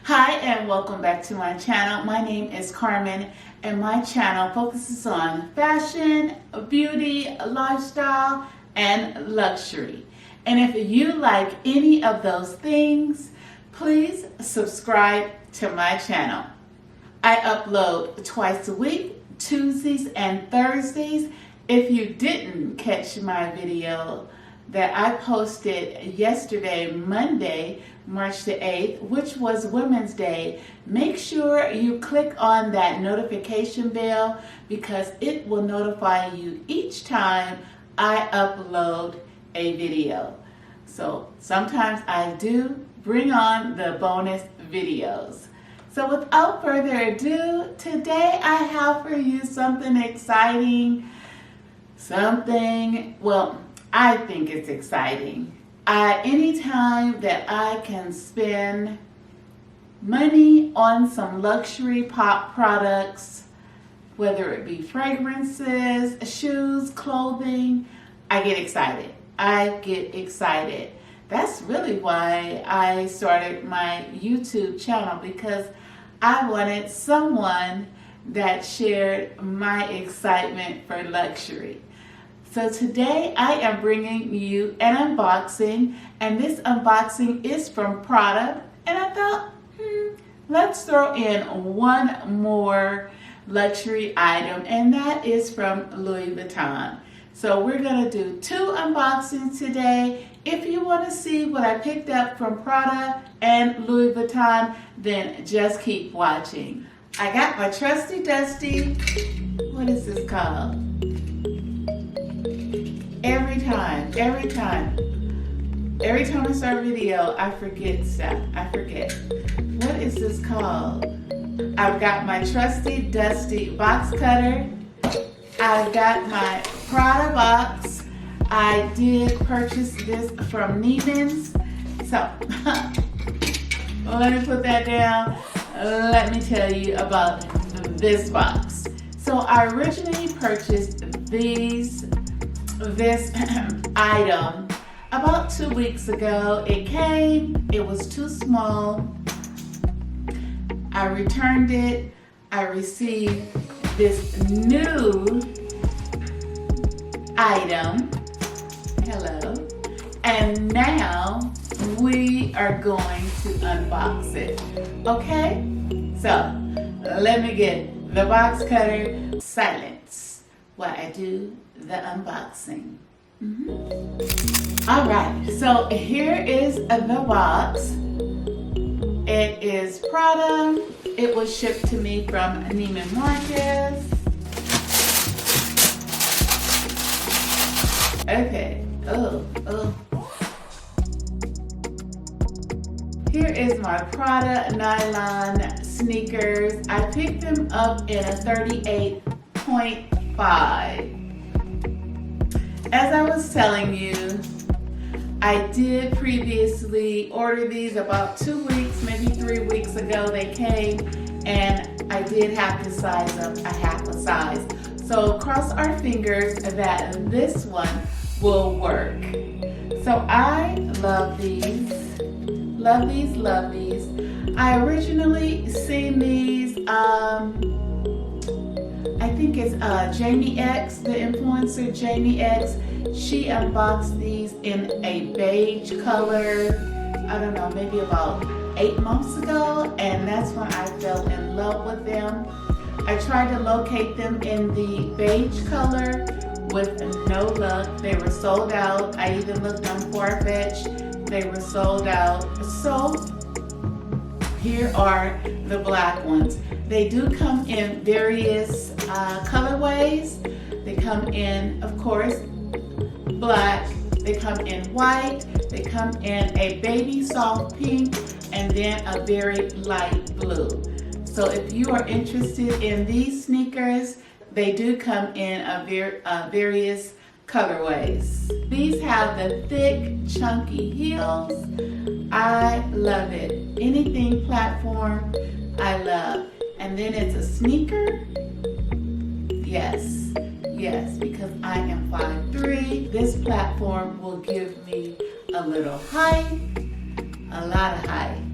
Hi and welcome back to my channel. My name is Carmen and my channel focuses on fashion, beauty, lifestyle, and luxury. And if you like any of those things, please subscribe to my channel. I upload twice a week, Tuesdays and Thursdays. If you didn't catch my video that I posted yesterday, Monday, March the 8th, which was Women's Day, make sure you click on that notification bell because it will notify you each time I upload a video. So sometimes I do bring on the bonus videos. So without further ado, today I have for you something exciting, I think it's exciting. Anytime that I can spend money on some luxury pop products, whether it be fragrances, shoes, clothing, I get excited. That's really why I started my YouTube channel, because I wanted someone that shared my excitement for luxury. So today I am bringing you an unboxing, and this unboxing is from Prada, and I thought, let's throw in one more luxury item, and that is from Louis Vuitton. So we're gonna do two unboxings today. If you wanna see what I picked up from Prada and Louis Vuitton, then just keep watching. I got my trusty dusty, what is this called? Every time I start a video, I forget stuff. What is this called? I've got my trusty dusty box cutter. I've got my Prada box. I did purchase this from Neiman's. So, let me put that down. Let me tell you about this box. So I originally purchased this item about 2 weeks ago. It came, it was too small. I returned it. I received this new item. Hello. And now we are going to unbox it. Okay? So let me get the box cutter silence while I do the unboxing. All right, so here is the box. It is Prada. It was shipped to me from Neiman Marcus. Okay, Here is my Prada nylon sneakers. I picked them up in a 38.5. As I was telling you, I did previously order these about 2 weeks, maybe 3 weeks ago. They came and I did have to size up a half a size. So cross our fingers that this one will work. So I love these. Love these. I originally seen these, I think it's Jamie X, the influencer Jamie X. She unboxed these in a beige color, I don't know, maybe about 8 months ago, and that's when I fell in love with them. I tried to locate them in the beige color with no luck. They were sold out. I even looked on Farfetch. They were sold out. So here are the black ones. They do come in various colorways. They come in, of course, black. They come in white. They come in a baby soft pink, and then a very light blue. So if you are interested in these sneakers, they do come in various colorways. These have the thick, chunky heels. I love it. Anything platform, I love. And then it's a sneaker. Yes, because I am 5'3". This platform will give me a little height, a lot of height.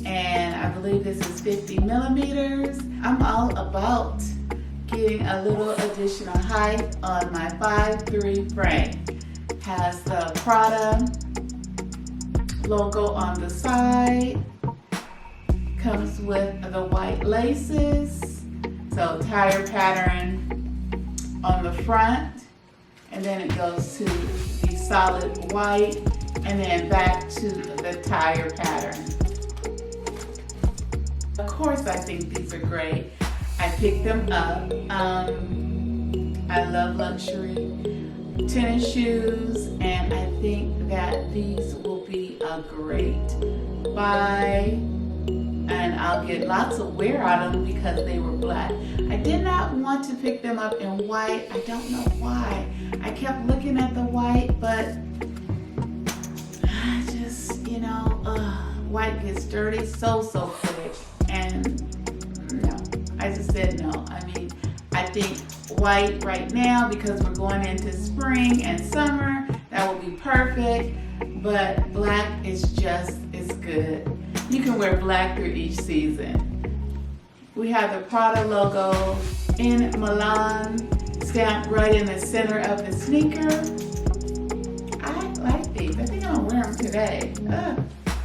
and I believe this is 50 millimeters. I'm all about getting a little additional height on my 5'3" frame. Has the Prada logo on the side. Comes with the white laces. So tire pattern on the front, and then it goes to the solid white, and then back to the tire pattern. Of course, I think these are great. I picked them up. I love luxury tennis shoes, and I think that these will be a great buy, and I'll get lots of wear out of them because they were black. I did not want to pick them up in white. I don't know why. I kept looking at the white, but I just, white gets dirty so quick, and no, I just said no. I mean, I think white right now, because we're going into spring and summer, that will be perfect, but black is just as good. You can wear black through each season. We have the Prada logo in Milan stamped right in the center of the sneaker. I like these. I think I'm gonna wear them today.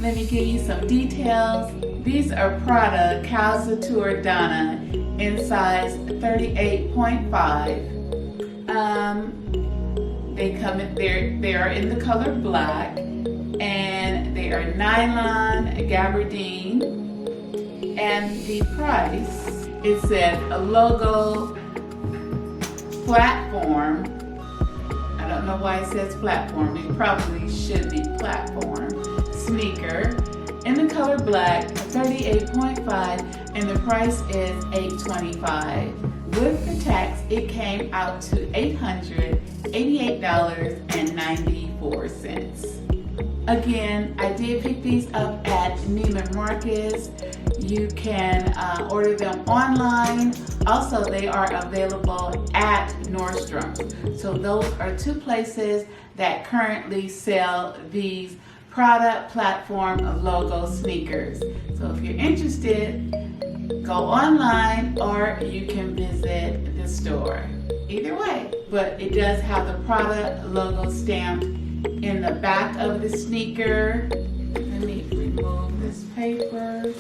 Let me give you some details. These are Prada Calzature Donna in size 38.5. They are in the color black, and they are nylon gabardine, and the price, it said a logo platform. I don't know why it says platform. It probably should be platform sneaker in the color black, 38.5, and the price is $825. With the tax, it came out to $888.94. Again, I did pick these up at Neiman Marcus. You can order them online. Also, they are available at Nordstrom's. So those are two places that currently sell these Prada platform logo sneakers. So if you're interested, go online or you can visit the store. Either way, but it does have the Prada logo stamped in the back of the sneaker. Let me remove this paper.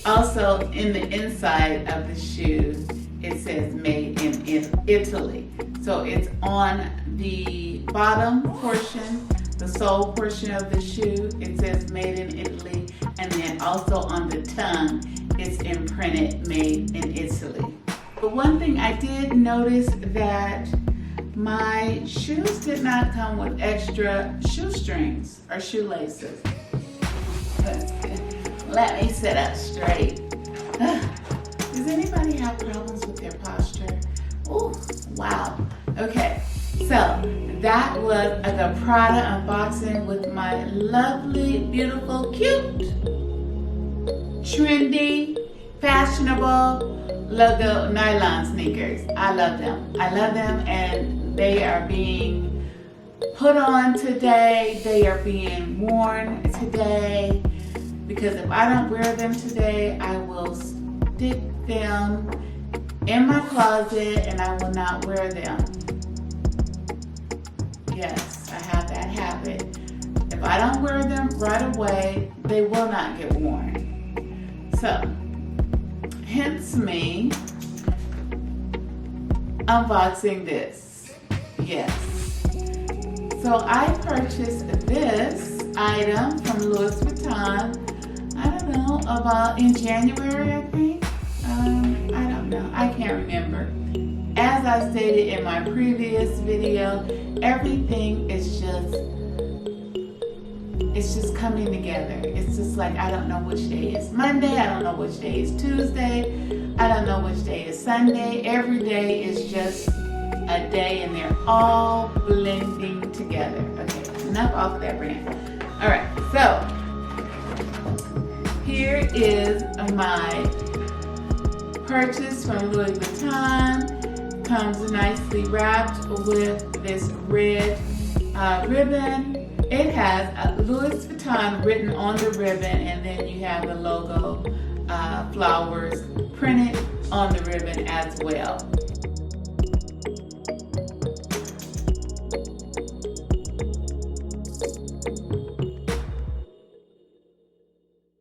Also, in the inside of the shoe, it says made in Italy. So it's on the bottom portion, the sole portion of the shoe, it says made in Italy, and then also on the tongue, it's imprinted made in Italy. But one thing I did notice that my shoes did not come with extra shoestrings or shoelaces. Let me sit up straight. Does anybody have problems with their posture? Oh, wow. Okay, so that was the Prada unboxing with my lovely, beautiful, cute, trendy, fashionable logo nylon sneakers. I love them. I love them, and they are being put on today. They are being worn today, because if I don't wear them today, I will stick them in my closet and I will not wear them. Yes, I have that habit. If I don't wear them right away, they will not get worn. So, hence me unboxing this. Yes. So I purchased this item from Louis Vuitton, I don't know, about in January, I think. I don't know, I can't remember. As I stated in my previous video, everything is just coming together. It's just like, I don't know which day is Monday, I don't know which day is Tuesday, I don't know which day is Sunday. Every day is just a day, and they're all blending together. Okay, enough off of that brand. All right, so here is my purchase from Louis Vuitton. Comes nicely wrapped with this red ribbon. It has Louis Vuitton written on the ribbon, and then you have the logo flowers printed on the ribbon as well.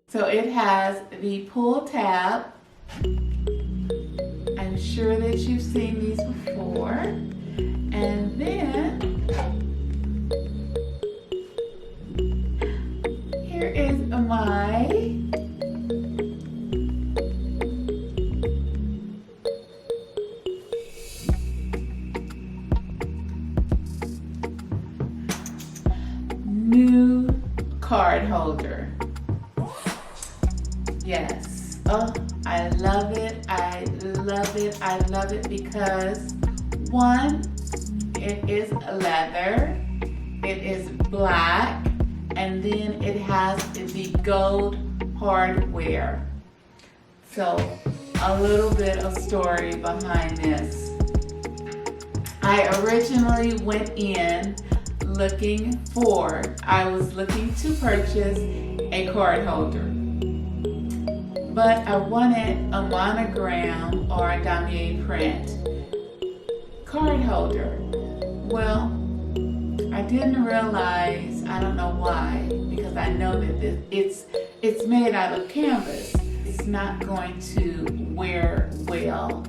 So it has the pull tab. I'm sure that you've seen these before. And then here is my new card holder. Yes. Oh, I love it. I love it. I love it because one, it is leather, it is black, and then it has the gold hardware. So a little bit of story behind this. I originally went in I was looking to purchase a card holder, but I wanted a monogram or a damier print card holder. Well, I didn't realize, I don't know why, because I know that it's made out of canvas. It's not going to wear well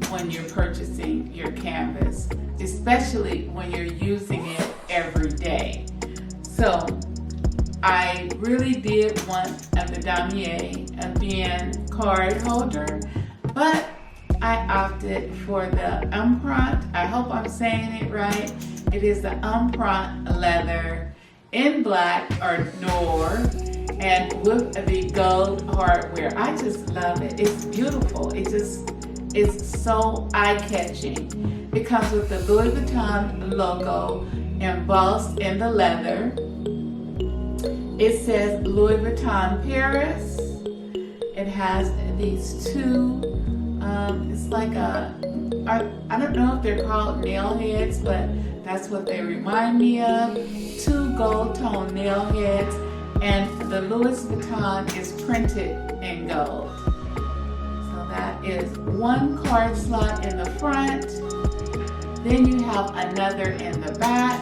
when you're purchasing your canvas, especially when you're using it every day. So I really did want the damier bien card holder, but I opted for the Empreinte. I hope I'm saying it right. It is the Empreinte leather in black or noir and with the gold hardware. I just love it. It's beautiful. It's so eye-catching. It comes with the Louis Vuitton logo embossed in the leather. It says Louis Vuitton Paris. It has these two, it's like I don't know if they're called nail heads, but that's what they remind me of. Two gold tone nail heads, and the Louis Vuitton is printed in gold. So that is one card slot in the front, then you have another in the back,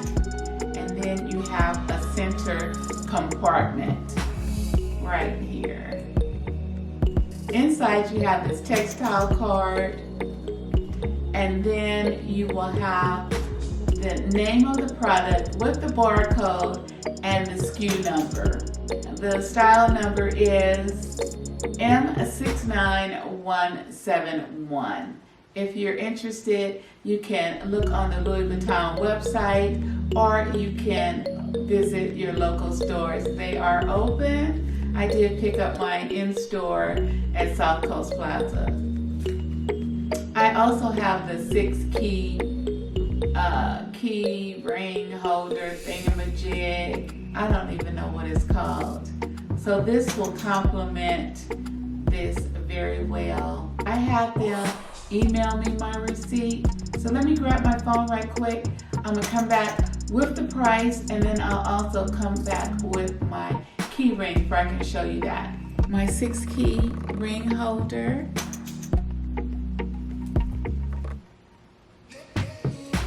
and then you have a center compartment right here. Inside you have this textile card, and then you will have the name of the product with the barcode and the SKU number. The style number is M69171. If you're interested, you can look on the Louis Vuitton website, or you can visit your local stores. They are open. I did pick up mine in store at South Coast Plaza. I also have the 6-key key ring holder thingamajig. I don't even know what it's called. So this will complement this very well. I had them email me my receipt. So let me grab my phone right quick. I'm gonna come back with the price, and then I'll also come back with my key ring so I can show you that. My 6-key ring holder.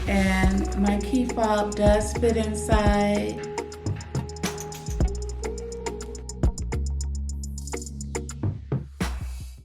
And my key fob does fit inside.